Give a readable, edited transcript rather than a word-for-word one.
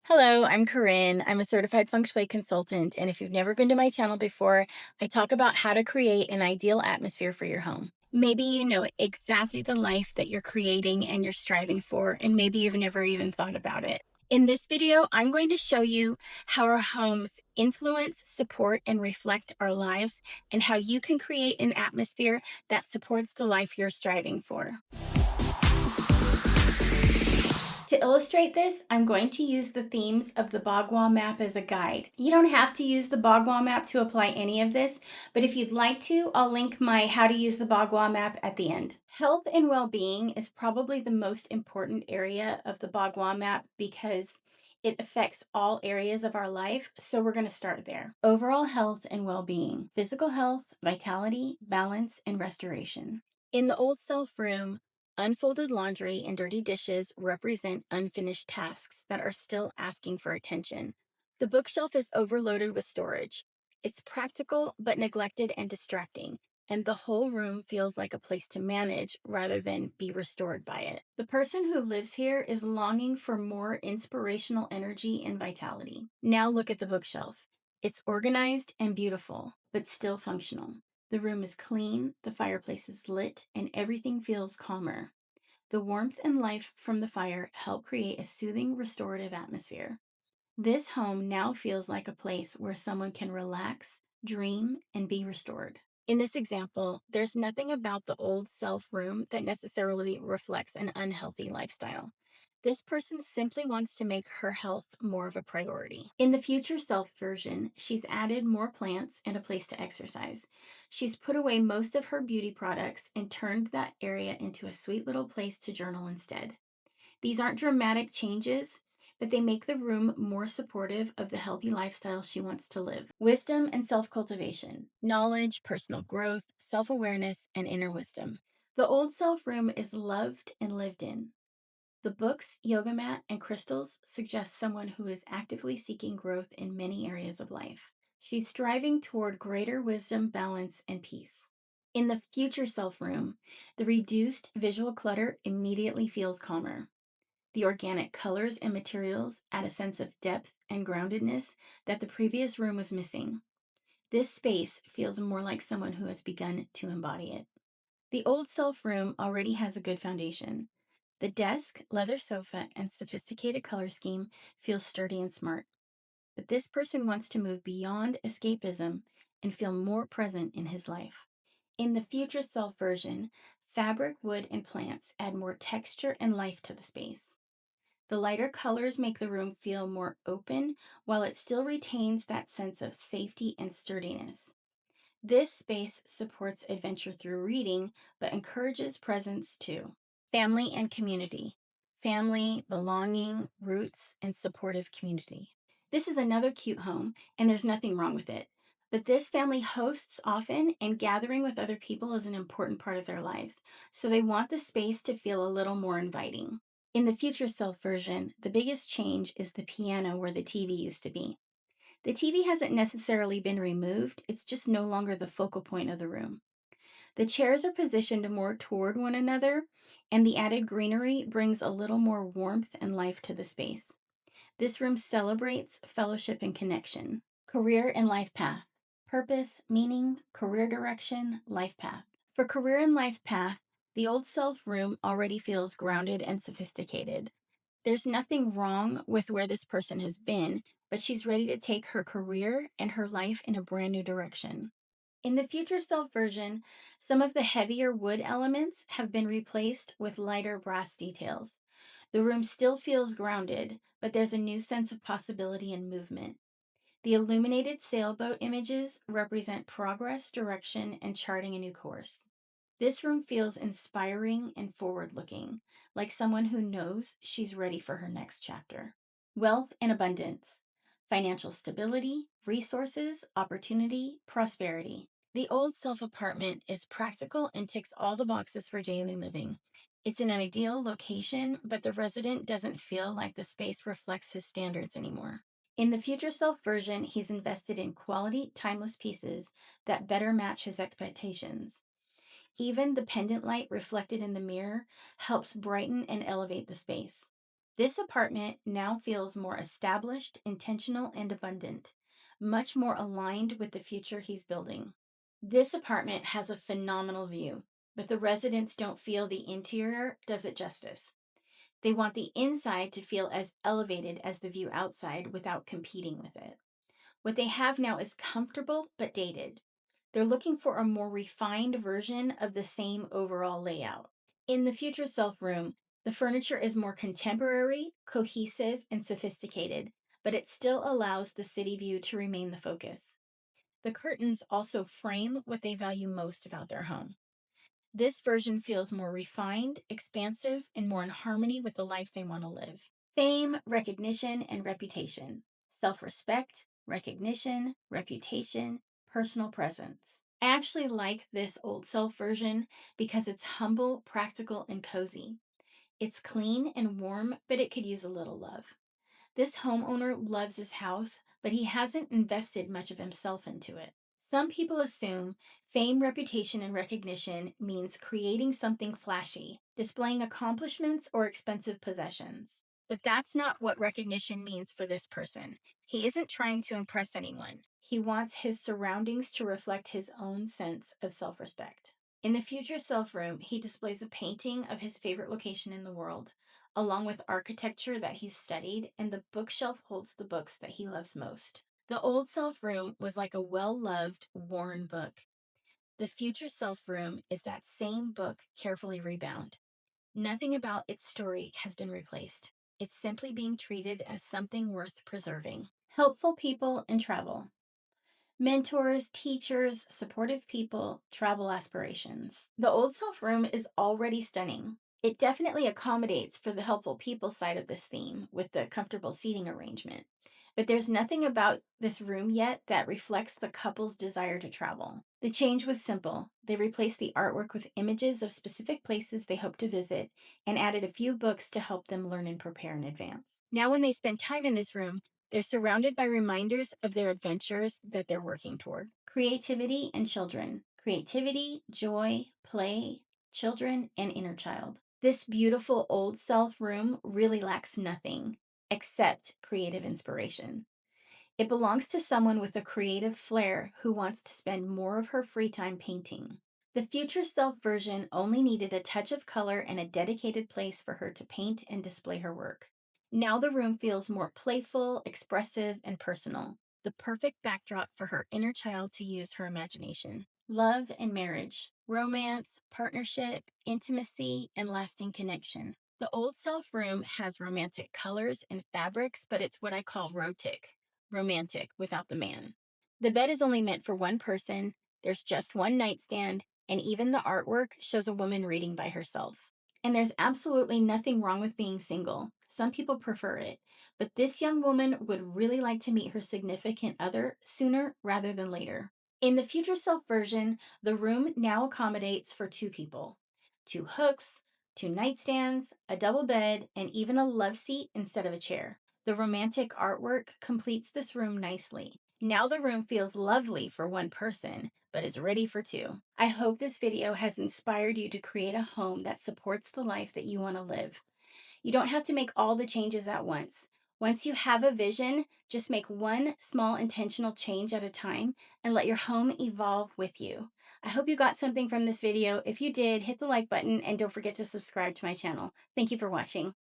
Hello, I'm Corinne. I'm a certified feng shui consultant. And if you've never been to my channel before, I talk about how to create an ideal atmosphere for your home. Maybe you know exactly the life that you're creating and you're striving for, and maybe you've never even thought about it. In this video, I'm going to show you how our homes influence, support, and reflect our lives, and how you can create an atmosphere that supports the life you're striving for. To illustrate this, I'm going to use the themes of the Bagua map as a guide. You don't have to use the Bagua map to apply any of this, but if you'd like to, I'll link my how to use the Bagua map at the end. Health and well-being is probably the most important area of the Bagua map because it affects all areas of our life, so we're going to start there. Overall health and well-being, physical health, vitality, balance, and restoration. In the old self room, unfolded laundry and dirty dishes represent unfinished tasks that are still asking for attention. The bookshelf is overloaded with storage. It's practical but neglected and distracting, and the whole room feels like a place to manage rather than be restored by it. The person who lives here is longing for more inspirational energy and vitality. Now look at the bookshelf. It's organized and beautiful, but still functional. The room is clean, the fireplace is lit, and everything feels calmer. The warmth and life from the fire help create a soothing, restorative atmosphere. This home now feels like a place where someone can relax, dream, and be restored. In this example, there's nothing about the old self room that necessarily reflects an unhealthy lifestyle. This person simply wants to make her health more of a priority. In the future self version, she's added more plants and a place to exercise. She's put away most of her beauty products and turned that area into a sweet little place to journal instead. These aren't dramatic changes, but they make the room more supportive of the healthy lifestyle she wants to live. Wisdom and self cultivation, knowledge, personal growth, self awareness, and inner wisdom. The old self room is loved and lived in. The books, yoga mat, and crystals suggest someone who is actively seeking growth in many areas of life. She's striving toward greater wisdom, balance, and peace. In the future self room, the reduced visual clutter immediately feels calmer. The organic colors and materials add a sense of depth and groundedness that the previous room was missing. This space feels more like someone who has begun to embody it. The old self room already has a good foundation. The desk, leather sofa, and sophisticated color scheme feel sturdy and smart. But this person wants to move beyond escapism and feel more present in his life. In the future self version, fabric, wood, and plants add more texture and life to the space. The lighter colors make the room feel more open while it still retains that sense of safety and sturdiness. This space supports adventure through reading, but encourages presence too. Family and community. Family, belonging, roots, and supportive community. This is another cute home, and there's nothing wrong with it. But this family hosts often, and gathering with other people is an important part of their lives. So they want the space to feel a little more inviting. In the future self version, the biggest change is the piano where the TV used to be. The TV hasn't necessarily been removed, it's just no longer the focal point of the room. The chairs are positioned more toward one another, and the added greenery brings a little more warmth and life to the space. This room celebrates fellowship and connection. Career and life path. Purpose, meaning, career direction, life path. For career and life path, the old self room already feels grounded and sophisticated. There's nothing wrong with where this person has been, but she's ready to take her career and her life in a brand new direction. In the future self version, some of the heavier wood elements have been replaced with lighter brass details. The room still feels grounded, but there's a new sense of possibility and movement. The illuminated sailboat images represent progress, direction, and charting a new course. This room feels inspiring and forward looking, like someone who knows she's ready for her next chapter. Wealth and abundance, financial stability, resources, opportunity, prosperity. The old self apartment is practical and ticks all the boxes for daily living. It's an ideal location, but the resident doesn't feel like the space reflects his standards anymore. In the future self version, he's invested in quality, timeless pieces that better match his expectations. Even the pendant light reflected in the mirror helps brighten and elevate the space. This apartment now feels more established, intentional, and abundant, much more aligned with the future he's building. This apartment has a phenomenal view, but the residents don't feel the interior does it justice. They want the inside to feel as elevated as the view outside without competing with it. What they have now is comfortable but dated. They're looking for a more refined version of the same overall layout. In the future self room, the furniture is more contemporary, cohesive, and sophisticated, but it still allows the city view to remain the focus. The curtains also frame what they value most about their home. This version feels more refined, expansive, and more in harmony with the life they want to live. Fame, recognition, and reputation. Self respect, recognition, reputation, personal presence. I actually like this old self version because it's humble, practical, and cozy. It's clean and warm, but it could use a little love. This homeowner loves his house, but he hasn't invested much of himself into it. Some people assume fame, reputation, and recognition means creating something flashy, displaying accomplishments, or expensive possessions. But that's not what recognition means for this person. He isn't trying to impress anyone. He wants his surroundings to reflect his own sense of self respect. In the future self room, he displays a painting of his favorite location in the world, along with architecture that he's studied, and the bookshelf holds the books that he loves most. The old self room was like a well loved, worn book. The future self room is that same book carefully rebound. Nothing about its story has been replaced. It's simply being treated as something worth preserving. Helpful people and travel. Mentors, teachers, supportive people, travel aspirations. The old self room is already stunning. It definitely accommodates for the helpful people side of this theme with the comfortable seating arrangement. But there's nothing about this room yet that reflects the couple's desire to travel. The change was simple. They replaced the artwork with images of specific places they hope to visit and added a few books to help them learn and prepare in advance. Now, when they spend time in this room, they're surrounded by reminders of their adventures that they're working toward. Creativity and children. Creativity, joy, play, children, and inner child. This beautiful old self room really lacks nothing except creative inspiration. It belongs to someone with a creative flair who wants to spend more of her free time painting. The future self version only needed a touch of color and a dedicated place for her to paint and display her work. Now the room feels more playful, expressive, and personal, the perfect backdrop for her inner child to use her imagination. Love and marriage, romance, partnership, intimacy, and lasting connection. The old self room has romantic colors and fabrics, but it's what I call romantic without the man. The bed is only meant for one person, there's just one nightstand, and even the artwork shows a woman reading by herself. And there's absolutely nothing wrong with being single. Some people prefer it, but this young woman would really like to meet her significant other sooner rather than later. In the future self version, the room now accommodates for two people, two hooks, two nightstands, a double bed, and even a love seat instead of a chair. The romantic artwork completes this room nicely. Now the room feels lovely for one person, but is ready for two. I hope this video has inspired you to create a home that supports the life that you want to live. You don't have to make all the changes at once. Once you have a vision, just make one small intentional change at a time and let your home evolve with you. I hope you got something from this video. If you did, hit the like button and don't forget to subscribe to my channel. Thank you for watching.